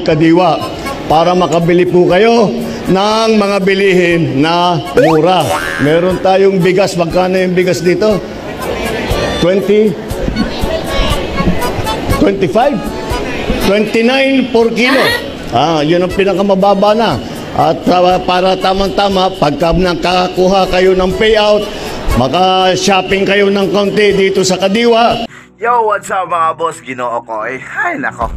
Kadiwa para makabili po kayo ng mga bilihin na mura. Meron tayong bigas. Magkano yung bigas dito? 20? 25? 29 per kilo. Yun ang pinakamababa na. At para tamang-tama, pagka nakakakuha kayo ng payout, maka-shopping kayo ng konti dito sa Kadiwa. Yo, what's up mga boss? Ginoo ko eh. Ay, nako.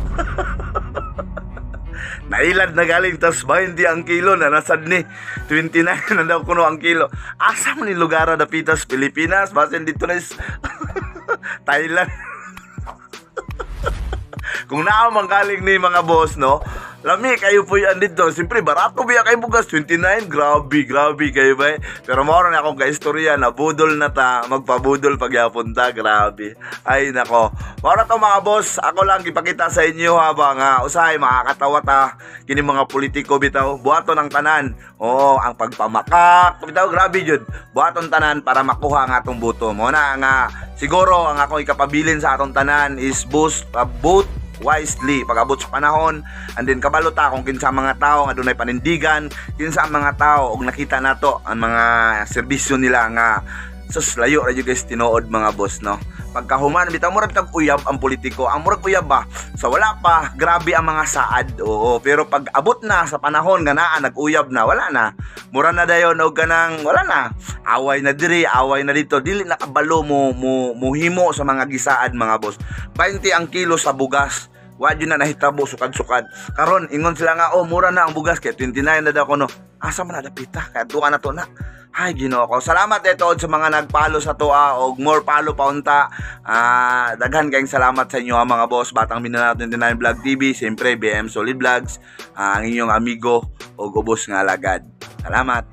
Nailad na galing, tas 20 ang kilo na nasad ni 29 na daw kuno ang kilo. Asa man ni lugar na pitas Pilipinas, basin dito na is Thailand. Kung naamang galing ni mga boss, no? Lami kayo po yan dito. Siyempre, barato biya kayo bugas. 29, grabe kayo ba? Pero moro na akong kaistorya na budol na ta. Magpabudol pagyapon ta. Grabe. Ay, nako. Moro to mga boss. Ako lang ipakita sa inyo habang usahay makakatawa ta. Kini mga politiko bitaw. Buhaton ng tanan. Oo, ang pagpamakak. Bitaw, grabe yun. Buhaton tanan para makuha ang atong buto. Muna nga, siguro ang akong ikapabilin sa atong tanan is vote wisely pag-abot sa panahon, and then kabalo ta kung kinsa mga tao nga dunay panindigan, kinsa ang mga tao og nakita nato ang mga serbisyo nila nga sus layo ra guys tinuod mga boss, no? Pagkahuman bitaw murag tag uyab ang politiko, ang murag uyab ba sa wala pa grabe ang mga saad, oo, pero pag abot na sa panahon nga naa nag-uyab na, wala na, mura na dayon og kanang wala na, away na diri, away na dito, dili na kabalo mo himo sa mga gisaad mga boss. 20 ang kilo sa bugas, wa yun na nahitabo sukad-sukad. Karon ingon sila nga, oh mura na ang bugas kay 29 na daw kuno. Asa man na dapita kay duka na to na. Ay Ginoo ko. Salamat ito sa mga nagpalo sa toa og more palo pa unta. Daghan kayong salamat sa inyo mga boss. Batang Mindanao 29 Vlog TV, siyempre BM Solid Vlogs, ang inyong amigo og ubos nga alagad. Salamat.